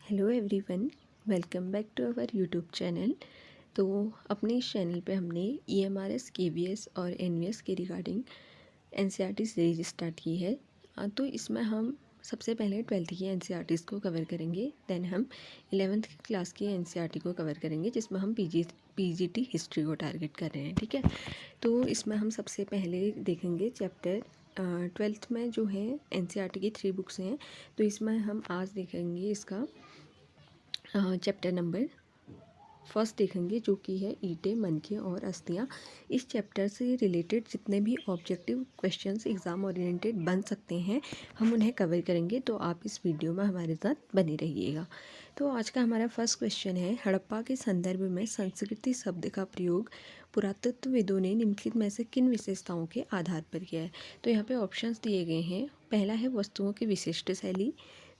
Hello everyone, welcome back to our YouTube channel. तो अपने इस चैनल पे हमने EMRS KVS और NVS के रिगार्डिंग NCERT सीरीज स्टार्ट की है। तो इसमें हम सबसे पहले 12th की NCERTs को कवर करेंगे, देन हम 11th क्लास की NCERT को कवर करेंगे जिसमें हम PGT हिस्ट्री को टारगेट कर रहे हैं। ठीक है, तो इसमें हम सबसे पहले देखेंगे चैप्टर 12th में जो है NCERT की 3 बुक्स हैं। तो इसमें हम आज देखेंगे इसका चैप्टर नंबर फर्स्ट देखेंगे जो कि है ईंटें, मनके और अस्थियाँ। इस चैप्टर से रिलेटेड जितने भी ऑब्जेक्टिव क्वेश्चंस एग्ज़ाम ओरिएंटेड बन सकते हैं हम उन्हें कवर करेंगे, तो आप इस वीडियो में हमारे साथ बने रहिएगा। तो आज का हमारा फर्स्ट क्वेश्चन है, हड़प्पा के संदर्भ में संस्कृति शब्द का प्रयोग पुरातत्वविदों ने निम्नलिखित में से किन विशेषताओं के आधार पर किया है। तो यहाँ पे ऑप्शंस दिए गए हैं। पहला है वस्तुओं की विशिष्ट शैली,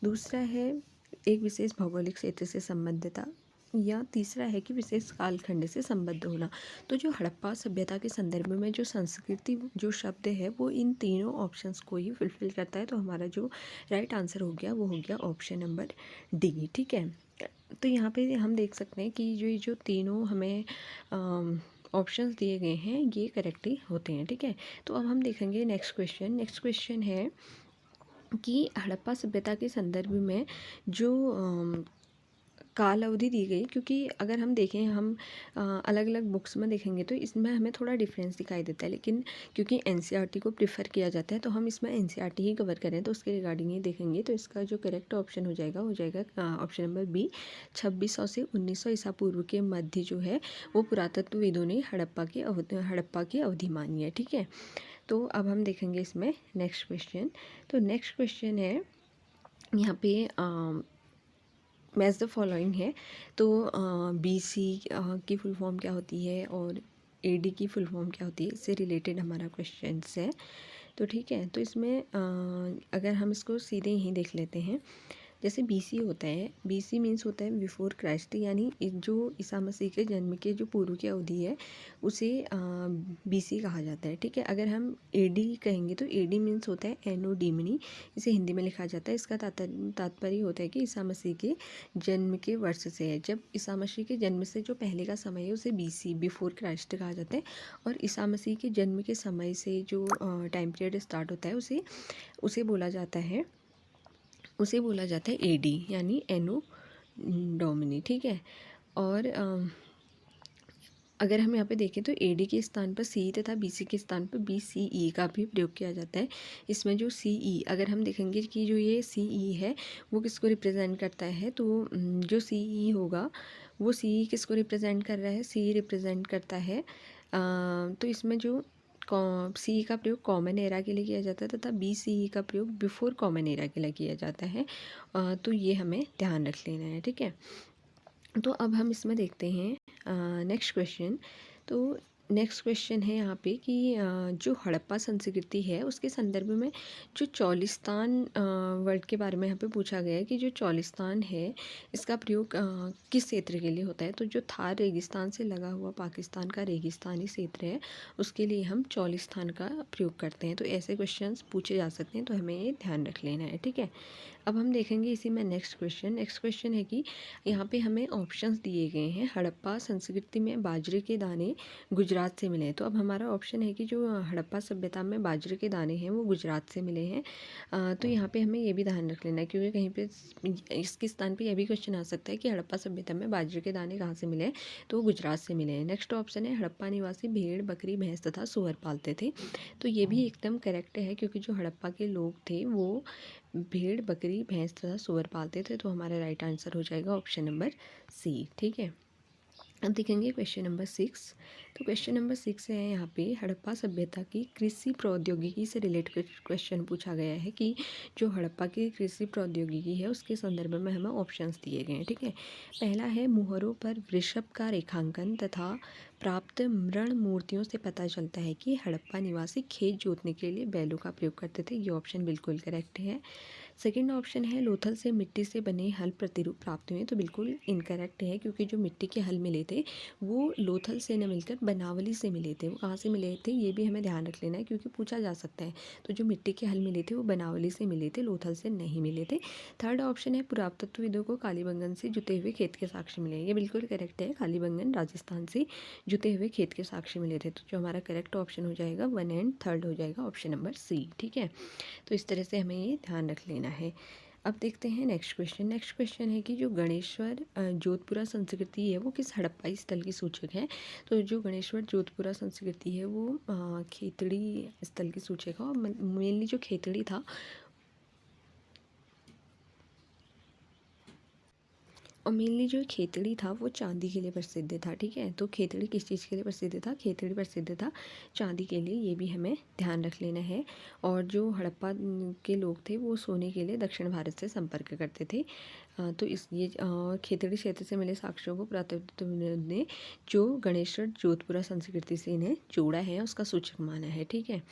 दूसरा है एक विशेष भौगोलिक क्षेत्र से संबद्धता, या तीसरा है कि विशेष कालखंड से संबद्ध होना। तो जो हड़प्पा सभ्यता के संदर्भ में जो संस्कृति जो शब्द है वो इन तीनों ऑप्शंस को ही फुलफिल करता है। तो हमारा जो राइट आंसर हो गया वो हो गया ऑप्शन नंबर डी। ठीक है, तो यहाँ पे हम देख सकते हैं कि जो तीनों हमें ऑप्शंस दिए गए हैं ये करेक्ट ही होते हैं। ठीक है, तो अब हम देखेंगे नेक्स्ट क्वेश्चन। नेक्स्ट क्वेश्चन है कि हड़प्पा सभ्यता के संदर्भ में जो काल अवधि दी गई, क्योंकि अगर हम देखें हम अलग अलग बुक्स में देखेंगे तो इसमें हमें थोड़ा डिफरेंस दिखाई देता है, लेकिन क्योंकि NCERT को प्रेफर किया जाता है तो हम इसमें NCERT ही कवर करें, तो उसके रिगार्डिंग ही देखेंगे। तो इसका जो करेक्ट ऑप्शन हो जाएगा ऑप्शन नंबर बी। 2600 से 1900 ईसा पूर्व के मध्य जो है वो पुरातत्वविदों ने हड़प्पा की अवधि मानी है। ठीक है, तो अब हम देखेंगे इसमें नेक्स्ट क्वेश्चन। तो नेक्स्ट क्वेश्चन है यहाँ पे मैच द फॉलोइंग है। तो BC की फुल फॉर्म क्या होती है और AD की फुल फॉर्म क्या होती है, इससे रिलेटेड हमारा क्वेश्चन है। तो ठीक है, तो इसमें अगर हम इसको सीधे ही देख लेते हैं। जैसे BC होता है, BC मीन्स होता है बिफोर क्राइस्ट, यानी जो ईसा मसीह के जन्म के जो पूर्व की अवधि है उसे BC कहा जाता है। ठीक है, अगर हम AD कहेंगे तो AD मीन्स होता है एनो डीमनी, इसे हिंदी में लिखा जाता है। इसका तात्पर्य होता है कि ईसा मसीह के जन्म के वर्ष से है। जब ईसा मसीह के जन्म से जो पहले का समय है उसे BC बिफोर क्राइस्ट कहा जाता है, और ईसा मसीह के जन्म के समय से जो टाइम पीरियड स्टार्ट होता है उसे बोला जाता है AD, यानी एनो डोमिनी। ठीक है, और अगर हम यहाँ पे देखें तो AD के स्थान पर CE तथा BC के स्थान पर BCE का भी प्रयोग किया जाता है। इसमें जो CE अगर हम देखेंगे कि जो ये CE है वो किसको रिप्रेजेंट करता है, तो जो CE होगा वो CE किसको रिप्रेजेंट कर रहा है, CE रिप्रेजेंट करता है तो इसमें जो CE का प्रयोग कॉमन एरा के लिए किया जाता है तथा BCE का प्रयोग बिफोर कॉमन एरा के लिए किया जाता है। तो ये हमें ध्यान रख लेना है। ठीक है, तो अब हम इसमें देखते हैं नेक्स्ट क्वेश्चन। तो नेक्स्ट क्वेश्चन है यहाँ पे कि जो हड़प्पा संस्कृति है उसके संदर्भ में जो चौलिस्तान वर्ड के बारे में यहाँ पे पूछा गया है कि जो चौलिस्तान है इसका प्रयोग किस क्षेत्र के लिए होता है। तो जो थार रेगिस्तान से लगा हुआ पाकिस्तान का रेगिस्तानी क्षेत्र है उसके लिए हम चौलिस्तान का प्रयोग करते हैं। तो ऐसे क्वेश्चंस पूछे जा सकते हैं, तो हमें ये ध्यान रख लेना है। ठीक है, अब हम देखेंगे इसी में नेक्स्ट क्वेश्चन है कि यहाँ पे हमें ऑप्शंस दिए गए हैं। हड़प्पा संस्कृति में बाजरे के दाने गुजरात से मिले हैं। तो अब हमारा ऑप्शन है कि जो हड़प्पा सभ्यता में बाजरे के दाने हैं वो गुजरात से मिले हैं। तो यहाँ पे हमें ये भी ध्यान रख लेना है, क्योंकि कहीं पे इसके स्थान पे यह भी क्वेश्चन आ सकता है कि हड़प्पा सभ्यता में बाजरे के दाने कहाँ से मिले हैं, तो वो गुजरात से मिले हैं। नेक्स्ट ऑप्शन है हड़प्पा निवासी भेड़, बकरी, भैंस तथा सूअर पालते थे। तो ये भी एकदम करेक्ट है, क्योंकि जो हड़प्पा के लोग थे वो भेड़, बकरी, भैंस तथा सूअर पालते थे। तो हमारा राइट आंसर हो जाएगा ऑप्शन नंबर C। ठीक है, अब देखेंगे क्वेश्चन नंबर 6। तो क्वेश्चन नंबर 6 है यहाँ पे हड़प्पा सभ्यता की कृषि प्रौद्योगिकी से रिलेटेड क्वेश्चन पूछा गया है कि जो हड़प्पा की कृषि प्रौद्योगिकी है उसके संदर्भ में हमें ऑप्शंस दिए गए हैं। ठीक है, पहला है मुहरों पर वृषभ का रेखांकन तथा प्राप्त मृण मूर्तियों से पता चलता है कि हड़प्पा निवासी खेत जोतने के लिए बैलों का प्रयोग करते थे। ये ऑप्शन बिल्कुल करेक्ट है। सेकंड ऑप्शन है लोथल से मिट्टी से बने हल प्रतिरूप प्राप्त हुए, तो बिल्कुल इनकरेक्ट है, क्योंकि जो मिट्टी के हल मिले थे वो लोथल से न मिलकर बनावली से मिले थे। वो कहाँ से मिले थे ये भी हमें ध्यान रख लेना है, क्योंकि पूछा जा सकता है। तो जो मिट्टी के हल मिले थे वो बनावली से मिले थे, लोथल से नहीं मिले थे। थर्ड ऑप्शन है पुरातत्वविदों को कालीबंगन से जुते हुए खेत के साक्ष्य मिले, ये बिल्कुल करेक्ट है। कालीबंगन राजस्थान से जुते हुए खेत के साक्ष्य मिले थे। तो जो हमारा करेक्ट ऑप्शन हो जाएगा 1 एंड थर्ड हो जाएगा ऑप्शन नंबर सी। ठीक है, तो इस तरह से हमें ये ध्यान रख लेना है। अब देखते हैं नेक्स्ट क्वेश्चन। नेक्स्ट क्वेश्चन है कि जो गणेश्वर जोधपुरा संस्कृति है वो किस हड़प्पाई स्थल की सूचक है। तो जो गणेश्वर जोधपुरा संस्कृति है वो खेतड़ी स्थल की सूचक है, और मेनली जो खेतड़ी था और मेनली जो खेतड़ी था वो चांदी के लिए प्रसिद्ध था। ठीक है, तो खेतड़ी किस चीज़ के लिए प्रसिद्ध था, खेतड़ी प्रसिद्ध था चांदी के लिए, ये भी हमें ध्यान रख लेना है। और जो हड़प्पा के लोग थे वो सोने के लिए दक्षिण भारत से संपर्क करते थे। तो इस ये खेतड़ी क्षेत्र से मिले साक्ष्यों को पुरातत्वविद ने जो गणेश्वर जोधपुरा संस्कृति से इन्हें जोड़ा है उसका सूचक माना है। ठीक है,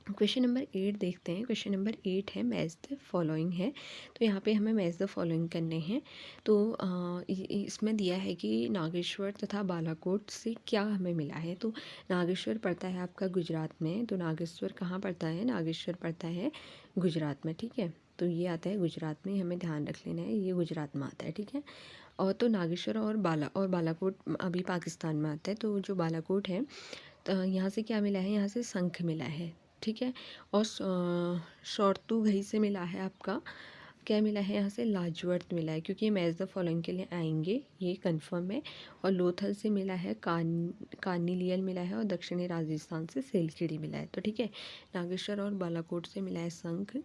क्वेश्चन नंबर 8 देखते हैं। क्वेश्चन नंबर 8 है मैच द फॉलोइंग है, तो यहाँ पे हमें मैच द फॉलोइंग करने हैं। तो इसमें दिया है कि नागेश्वर तथा बालाकोट से क्या हमें मिला है। तो नागेश्वर पड़ता है आपका गुजरात में, तो नागेश्वर कहाँ पड़ता है, नागेश्वर पड़ता है गुजरात में। ठीक है, तो ये आता है गुजरात में, हमें ध्यान रख लेना है, ये गुजरात में आता है। ठीक है, और तो नागेश्वर और बालाकोट अभी पाकिस्तान में आता है। तो जो बालाकोट है तो यहाँ से क्या मिला है, यहाँ से शंख मिला है। ठीक है, और शौर्तु घई से मिला है आपका क्या मिला है, यहाँ से लाजवर्त मिला है, क्योंकि ये मैच द फॉलोइंग के लिए आएंगे, ये कंफर्म है। और लोथल से मिला है कार्निलियल मिला है, और दक्षिणी राजस्थान से सेलखिड़ी मिला है। तो ठीक है, नागेश्वर और बालाकोट से मिला है शंख,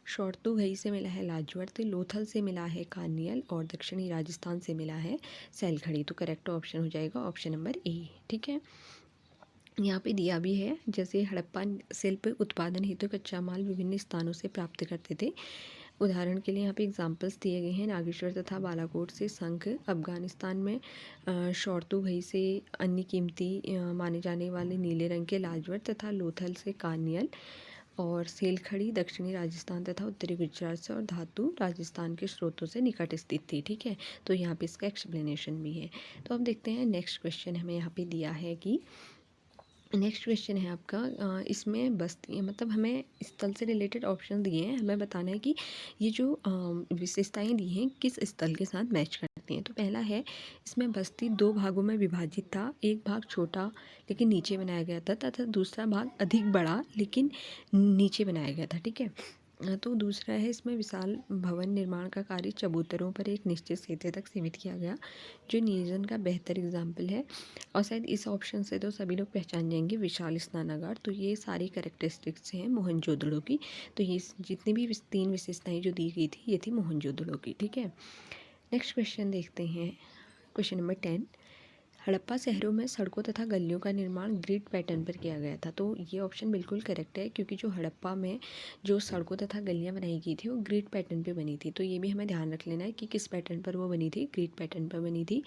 शौर्तु घई से मिला है लाजवर्त, लोथल से मिला है कार्नियल, और दक्षिणी राजस्थान से मिला है सेलखड़ी। तो करेक्ट ऑप्शन हो जाएगा ऑप्शन नंबर ए। ठीक है, यहाँ पे दिया भी है जैसे हड़प्पा शिल्प उत्पादन हेतु कच्चा माल विभिन्न स्थानों से प्राप्त करते थे। उदाहरण के लिए यहाँ पे एग्जांपल्स दिए गए हैं, नागेश्वर तथा बालाकोट से शंख, अफगानिस्तान में शौर्तुघई से अन्य कीमती माने जाने वाले नीले रंग के लाजवर्त, तथा लोथल से कार्नियल, और सेलखड़ी दक्षिणी राजस्थान तथा उत्तरी गुजरात से, और धातु राजस्थान के स्रोतों से निकट स्थित थी। ठीक है, तो यहाँ पे इसका एक्सप्लेनेशन भी है। तो अब देखते हैं नेक्स्ट क्वेश्चन हमें यहाँ पे दिया है कि नेक्स्ट क्वेश्चन है आपका इसमें बस्ती मतलब हमें स्थल से रिलेटेड ऑप्शन दिए हैं, हमें बताना है कि ये जो विशेषताएं दी हैं किस स्थल के साथ मैच करती हैं। तो पहला है इसमें बस्ती 2 भागों में विभाजित था, एक भाग छोटा लेकिन नीचे बनाया गया था, तथा दूसरा भाग अधिक बड़ा लेकिन नीचे बनाया गया था। ठीक है, तो दूसरा है इसमें विशाल भवन निर्माण का कार्य चबूतरों पर एक निश्चित क्षेत्र तक सीमित किया गया, जो नियोजन का बेहतर एग्जाम्पल है। और शायद इस ऑप्शन से तो सभी लोग पहचान जाएंगे विशाल स्नानागार। तो ये सारी करेक्टरिस्टिक्स हैं मोहनजोदड़ो की। तो ये जितनी भी 3 विशेषताएं जो दी गई थी ये थी मोहनजोदड़ो की। ठीक है, नेक्स्ट क्वेश्चन देखते हैं। क्वेश्चन नंबर 10, हड़प्पा शहरों में सड़कों तथा गलियों का निर्माण ग्रिड पैटर्न पर किया गया था। तो ये ऑप्शन बिल्कुल करेक्ट है, क्योंकि जो हड़प्पा में जो सड़कों तथा गलियां बनाई गई थी वो ग्रिड पैटर्न पे बनी थी। तो ये भी हमें ध्यान रख लेना है कि किस पैटर्न पर वो बनी थी, ग्रिड पैटर्न पर बनी थी।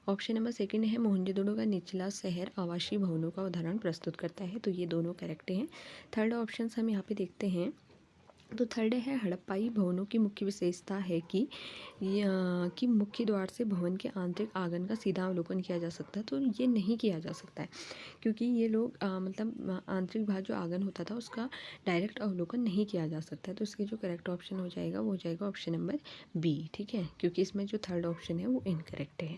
ऑप्शन नंबर सेकंड है मोहनजोदड़ो का निचला शहर आवासीय भवनों का उदाहरण प्रस्तुत करता है। तो ये दोनों करेक्ट हैं। थर्ड ऑप्शन हम यहाँ पे देखते हैं, तो थर्ड है हड़प्पाई भवनों की मुख्य विशेषता है कि कि मुख्य द्वार से भवन के आंतरिक आंगन का सीधा अवलोकन किया जा सकता है। तो ये नहीं किया जा सकता है, क्योंकि ये लोग मतलब आंतरिक भाग जो आंगन होता था उसका डायरेक्ट अवलोकन नहीं किया जा सकता है। तो इसके जो करेक्ट ऑप्शन हो जाएगा वो हो जाएगा ऑप्शन नंबर बी। ठीक है, क्योंकि इसमें जो थर्ड ऑप्शन है वो इनकरेक्ट है।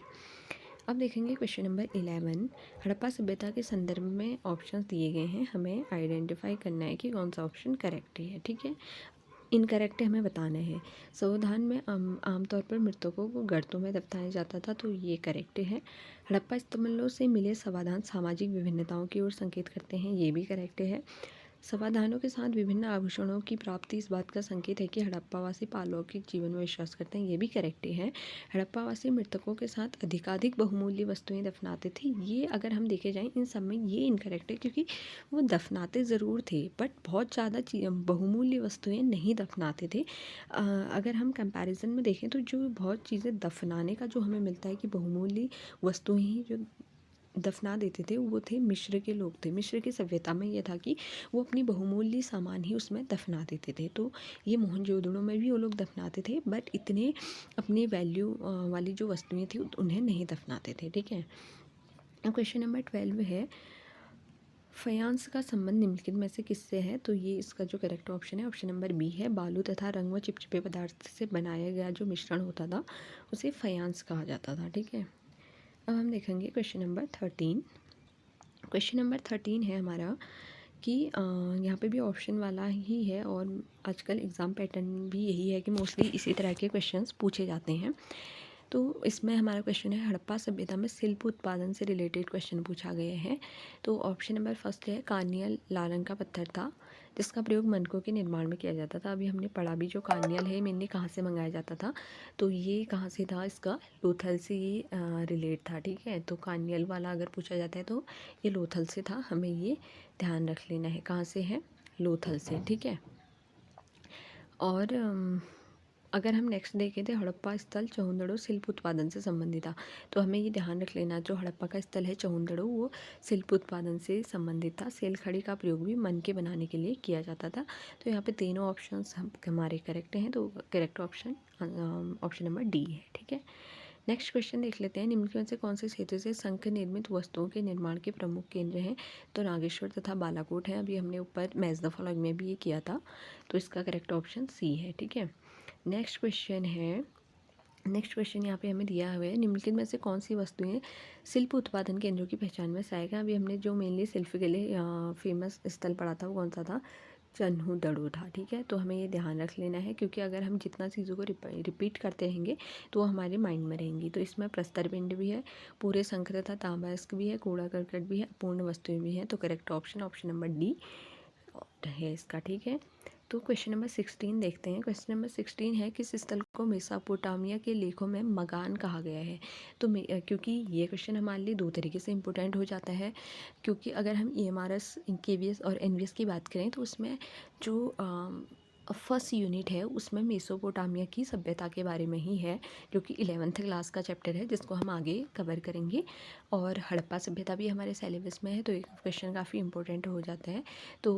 अब देखेंगे क्वेश्चन नंबर 11, हड़प्पा सभ्यता के संदर्भ में ऑप्शंस दिए गए हैं, हमें आइडेंटिफाई करना है कि कौन सा ऑप्शन करेक्ट है। ठीक है, इनकरेक्ट हमें बताना है। संविधान में आमतौर पर मृतकों को गर्तों में दफनाया जाता था। तो ये करेक्ट है। हड़प्पा स्तंभों से मिले समाधान सामाजिक विभिन्नताओं की ओर संकेत करते हैं, ये भी करेक्ट है। समाधानों के साथ विभिन्न आभूषणों की प्राप्ति इस बात का संकेत है कि हड़प्पावासी पारलौकिक जीवन में विश्वास करते हैं, ये भी करेक्ट है। हड़प्पावासी मृतकों के साथ अधिकाधिक बहुमूल्य वस्तुएं दफनाते थे, ये अगर हम देखे जाएं इन सब में ये इनकरेक्ट है, क्योंकि वो दफनाते ज़रूर थे बट बहुत ज़्यादा बहुमूल्य वस्तुएं नहीं दफनाते थे। अगर हम कंपैरिजन में देखें तो जो बहुत चीज़ें दफनाने का जो हमें मिलता है कि बहुमूल्य वस्तुएं ही जो दफना देते थे वो थे मिस्र के लोग थे। मिस्र की सभ्यता में ये था कि वो अपनी बहुमूल्य सामान ही उसमें दफना देते थे। तो ये मोहनजोदड़ो में भी वो लोग दफनाते थे, बट इतने अपनी वैल्यू वाली जो वस्तुएं थी उन्हें नहीं दफनाते थे। ठीक है। अब क्वेश्चन नंबर 12 है, फयांस का संबंध निम्नलिखित में से किससे है? तो ये इसका जो करेक्ट ऑप्शन है ऑप्शन नंबर बी है। बालू तथा रंग व चिपचिपे पदार्थ से बनाया गया जो मिश्रण होता था उसे फयांस कहा जाता था। ठीक है। अब हम देखेंगे क्वेश्चन नंबर 13। क्वेश्चन नंबर 13 है हमारा कि यहाँ पे भी ऑप्शन वाला ही है और आजकल एग्ज़ाम पैटर्न भी यही है कि मोस्टली इसी तरह के क्वेश्चंस पूछे जाते हैं। तो इसमें हमारा क्वेश्चन है, हड़प्पा सभ्यता में शिल्प उत्पादन से रिलेटेड क्वेश्चन पूछा गया है। तो ऑप्शन नंबर फर्स्ट है, कार्नियल लाल रंग का पत्थर था जिसका प्रयोग मनकों के निर्माण में किया जाता था। अभी हमने पढ़ा भी, जो कार्नियल है मेनली कहाँ से मंगाया जाता था, तो ये कहाँ से था, इसका लोथल से ये रिलेट था। ठीक है। तो कार्नियल वाला अगर पूछा जाता है तो ये लोथल से था, हमें ये ध्यान रख लेना है। कहाँ से है? लोथल से। ठीक है। और अगर हम नेक्स्ट देखें तो हड़प्पा स्थल चौहंदड़ो शिल्प उत्पादन से संबंधित था। तो हमें ये ध्यान रख लेना, जो हड़प्पा का स्थल है चौहंदड़ो वो शिल्प उत्पादन से संबंधित था। सेल खड़ी का प्रयोग भी मन के बनाने के लिए किया जाता था। तो यहाँ पे तीनों ऑप्शंस हमारे करेक्ट हैं, तो correct option option number D है। ठीक है। नेक्स्ट क्वेश्चन देख लेते हैं, निम्नलिखित में से कौन से क्षेत्र से शंख निर्मित वस्तुओं के निर्माण के प्रमुख केंद्र हैं? तो नागेश्वर तथा बालाकोट है। अभी हमने ऊपर मैच द फॉलोइंग में भी ये किया था, तो इसका करेक्ट ऑप्शन सी है। ठीक है। नेक्स्ट क्वेश्चन है, नेक्स्ट क्वेश्चन यहाँ पे हमें दिया हुआ है, निम्नलिखित में से कौन सी वस्तुएं शिल्प उत्पादन केंद्रों की पहचान में सहायक है? अभी हमने जो मेनली शिल्प के लिए फेमस स्थल पढ़ा था वो कौन सा था? चन्हूदड़ो था। ठीक है। तो हमें ये ध्यान रख लेना है, क्योंकि अगर हम जितना चीज़ों को रिपीट करते रहेंगे तो वो हमारे माइंड में रहेंगी। तो इसमें प्रस्तर पिंड भी है, पूरे शंख तथा ताम्रस्क भी है, कूड़ा करकट भी है, अपूर्ण वस्तुएं भी हैं। तो correct option option number D है इसका। ठीक है। तो क्वेश्चन नंबर 16 देखते हैं। क्वेश्चन नंबर 16 है, किस स्थल को मेसोपोटामिया के लेखों में मगान कहा गया है? तो क्योंकि ये क्वेश्चन हमारे लिए दो तरीके से इंपॉर्टेंट हो जाता है, क्योंकि अगर हम EMRS, KVS और NVS की बात करें तो उसमें जो फर्स्ट यूनिट है उसमें मेसोपोटामिया की सभ्यता के बारे में ही है, जो कि 11th क्लास का चैप्टर है जिसको हम आगे कवर करेंगे। और हड़प्पा सभ्यता भी हमारे सिलेबस में है, तो एक क्वेश्चन काफ़ी इंपॉर्टेंट हो जाता है। तो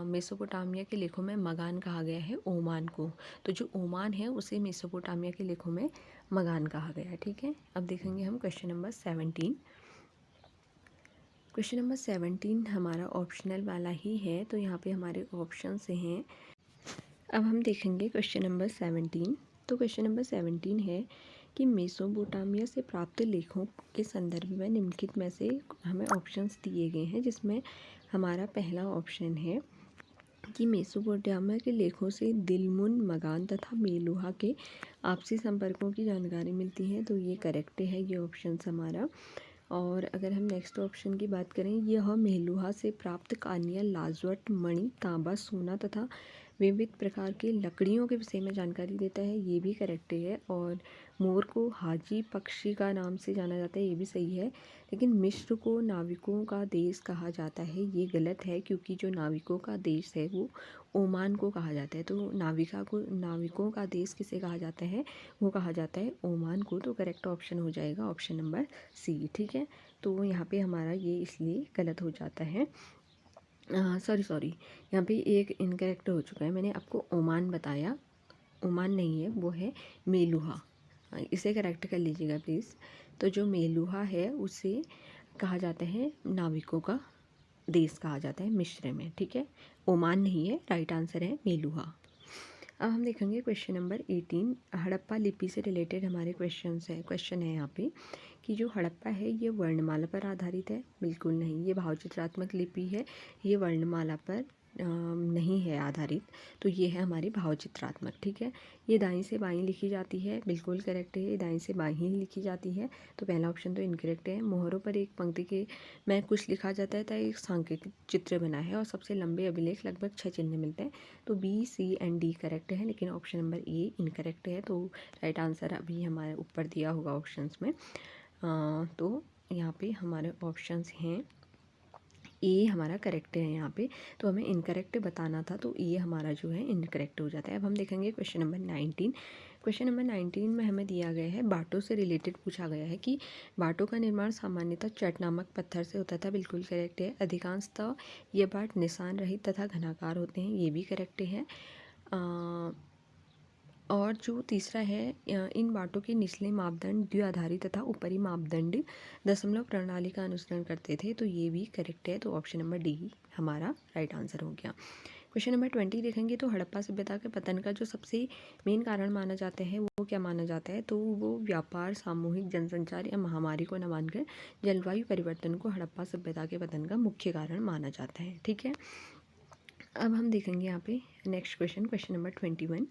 मेसोपोटामिया के लेखों में मगान कहा गया है ओमान को। तो जो ओमान है उसे मेसोपोटामिया के लेखों में मगान कहा गया है। ठीक है। अब देखेंगे हम क्वेश्चन नंबर 17। क्वेश्चन नंबर 17 हमारा ऑप्शनल वाला ही है, तो यहाँ पे हमारे ऑप्शन से हैं। अब हम देखेंगे क्वेश्चन नंबर 17। तो क्वेश्चन नंबर 17 है कि मेसोपोटामिया से प्राप्त लेखों के संदर्भ में निम्नलिखित में से हमें ऑप्शंस दिए गए हैं, जिसमें हमारा पहला ऑप्शन है कि मेसोपोटामिया के लेखों से दिलमुन, मगान तथा मेलुहा के आपसी संपर्कों की जानकारी मिलती है। तो ये करेक्ट है, ये ऑप्शन हमारा। और अगर हम नेक्स्ट ऑप्शन की बात करें, यह मेलुहा से प्राप्त कार्नियल, लाजवट, मणि, तांबा, सोना तथा विविध प्रकार की लकड़ियों के विषय में जानकारी देता है, ये भी करेक्ट है। और मोर को हाजी पक्षी का नाम से जाना जाता है, ये भी सही है। लेकिन मिस्र को नाविकों का देश कहा जाता है, ये गलत है, क्योंकि जो नाविकों का देश है वो ओमान को कहा जाता है। तो नाविकों का देश किसे कहा जाता है? वो कहा जाता है ओमान को। तो करेक्ट ऑप्शन हो जाएगा ऑप्शन नंबर सी। ठीक है। तो यहाँ पे हमारा ये इसलिए गलत हो जाता है। सॉरी, यहाँ पे एक इनकरेक्ट हो चुका है। मैंने आपको ओमान बताया, ओमान नहीं है, वो है मेलुहा। इसे करेक्ट कर लीजिएगा प्लीज़। तो जो मेलुहा है उसे कहा जाता है नाविकों का देश कहा जाता है मिस्र में। ठीक है। ओमान नहीं है, राइट आंसर है मेलुहा। अब हम देखेंगे क्वेश्चन नंबर 18। हड़प्पा लिपि से रिलेटेड हमारे क्वेश्चन है यहाँ पे कि जो हड़प्पा है ये वर्णमाला पर आधारित है? बिल्कुल नहीं, ये भावचित्रात्मक लिपि है, ये वर्णमाला पर नहीं है आधारित। तो ये है हमारी भावचित्रात्मक। ठीक है। ये दाईं से बाईं लिखी जाती है, बिल्कुल करेक्ट है, ये दाईं से बाईं ही लिखी जाती है। तो पहला ऑप्शन तो इनकरेक्ट है। मोहरों पर एक पंक्ति के में कुछ लिखा जाता है तो एक सांकेतिक चित्र बना है और सबसे लंबे अभिलेख लगभग 6 चिन्ह मिलते हैं। तो B, C and D correct है, लेकिन ऑप्शन नंबर ए इनकरेक्ट है। तो राइट आंसर अभी हमारे ऊपर दिया होगा ऑप्शंस में। तो यहाँ पे हमारे ऑप्शंस हैं, ए हमारा करेक्ट है यहाँ पे। तो हमें इनकरेक्ट बताना था, तो ए हमारा जो है इनकरेक्ट हो जाता है। अब हम देखेंगे क्वेश्चन नंबर 19। क्वेश्चन नंबर 19 में हमें दिया गया है बाटों से रिलेटेड पूछा गया है कि बाटों का निर्माण सामान्यतः चट नामक पत्थर से होता था। बिल्कुल करेक्ट है। अधिकांशतः ये बाट निशान रहित तथा घनाकार होते हैं, ये भी करेक्ट है। और जो तीसरा है, इन बाटों के निचले मापदंड द्विआधारी तथा ऊपरी मापदंड दशमलव प्रणाली का अनुसरण करते थे, तो ये भी करेक्ट है। तो ऑप्शन नंबर डी हमारा राइट आंसर हो गया। क्वेश्चन नंबर 20 देखेंगे तो हड़प्पा सभ्यता के पतन का जो सबसे मेन कारण माना जाता है वो क्या माना जाता है, तो वो व्यापार, सामूहिक जनसंचार या महामारी को न मानकर जलवायु परिवर्तन को हड़प्पा सभ्यता के पतन का मुख्य कारण माना जाता है। ठीक है, अब हम देखेंगे यहाँ पे नेक्स्ट क्वेश्चन, क्वेश्चन नंबर 21।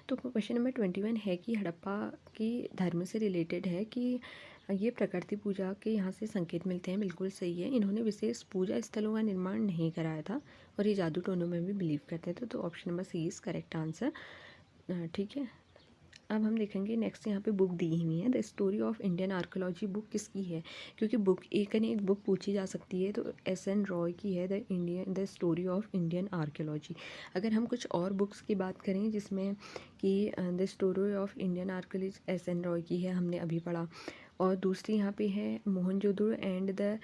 तो क्वेश्चन नंबर 21 है कि हड़प्पा की धर्म से रिलेटेड है कि ये प्रकृति पूजा के यहाँ से संकेत मिलते हैं। बिल्कुल सही है। इन्होंने विशेष पूजा स्थलों का निर्माण नहीं कराया था और ये जादू टोनों में भी बिलीव करते थे। तो option number C is correct answer. ठीक है, अब हम देखेंगे नेक्स्ट यहाँ पे बुक दी हुई है। The story of Indian archaeology book किसकी है, क्योंकि बुक एक न एक बुक पूछी जा सकती है। तो एस.एन. रॉय की है the story of Indian archaeology. अगर हम कुछ और बुक्स की बात करें जिसमें कि the story of Indian archaeology SN. Roy की है, हमने अभी पढ़ा। और दूसरी यहाँ पे है Mohenjo-daro and the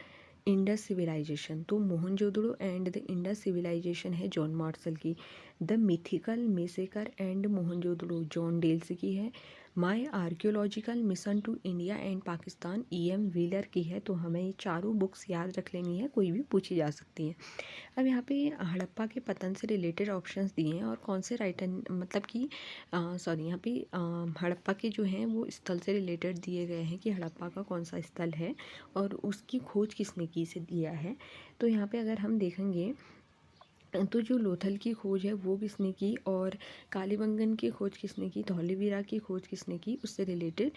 Indus civilisation. तो Mohenjo-daro and the Indus civilisation है जॉन मार्शल की। The mythical massacre and Mohenjo-daro John Dales की है। My archaeological mission to India and Pakistan E.M. Wheeler की है। तो हमें ये चारों बुक्स याद रख लेनी है, कोई भी पूछी जा सकती है। अब यहाँ पे हड़प्पा के पतन से रिलेटेड ऑप्शंस दिए हैं और कौन से राइटर मतलब कि सॉरी यहाँ पे हड़प्पा के जो हैं वो स्थल से रिलेटेड दिए गए हैं कि हड़प्पा का कौन सा स्थल है और उसकी खोज किसने की से दिया है। तो यहाँ पे अगर हम देखेंगे तो जो लोथल की खोज है वो किसने की और कालीबंगन की खोज किसने की, धौलावीरा की खोज किसने की, उससे रिलेटेड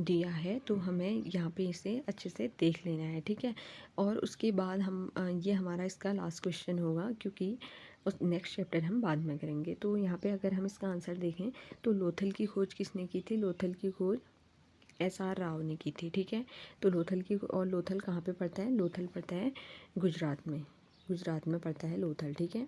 दिया है। तो हमें यहाँ पे इसे अच्छे से देख लेना है। ठीक है, और उसके बाद हम ये हमारा इसका लास्ट क्वेश्चन होगा क्योंकि उस नेक्स्ट चैप्टर हम बाद में करेंगे। तो यहाँ पे अगर हम इसका आंसर देखें तो लोथल की खोज किसने की थी, लोथल की खोज S.R. राव ने की थी। ठीक है, तो लोथल की, और लोथल कहाँ पे पड़ता है, लोथल पड़ता है गुजरात में, गुजरात में पड़ता है लोथल। ठीक है,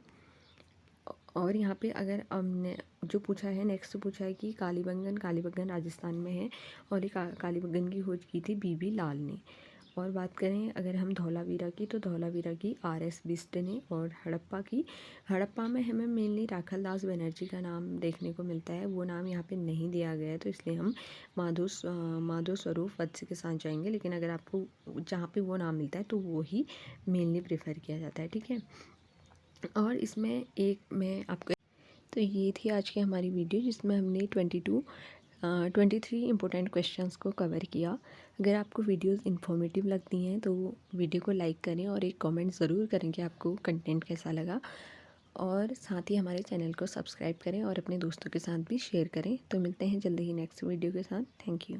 और यहाँ पे अगर हमने जो पूछा है नेक्स्ट पूछा है कि कालीबंगन, कालीबंगन राजस्थान में है और ये कालीबंगन की खोज की थी B.B. लाल ने। और बात करें अगर हम धौलावीरा की तो धौलावीरा की R.S. बिस्ट ने। और हड़प्पा की, हड़प्पा में हमें मेनली राखलदास बनर्जी का नाम देखने को मिलता है, वो नाम यहाँ पे नहीं दिया गया है तो इसलिए हम माधो स्वरूप वत्स के साथ जाएंगे। लेकिन अगर आपको जहाँ पे वो नाम मिलता है तो वो ही मेनली प्रेफर किया जाता है। ठीक है, और इसमें एक मैं आपको, तो ये थी आज की हमारी वीडियो जिसमें हमने 23 इंपॉर्टेंट क्वेश्चंस को कवर किया। अगर आपको वीडियोस इन्फॉर्मेटिव लगती हैं तो वीडियो को लाइक करें और एक कमेंट ज़रूर करें कि आपको कंटेंट कैसा लगा, और साथ ही हमारे चैनल को सब्सक्राइब करें और अपने दोस्तों के साथ भी शेयर करें। तो मिलते हैं जल्दी ही नेक्स्ट वीडियो के साथ। Thank you.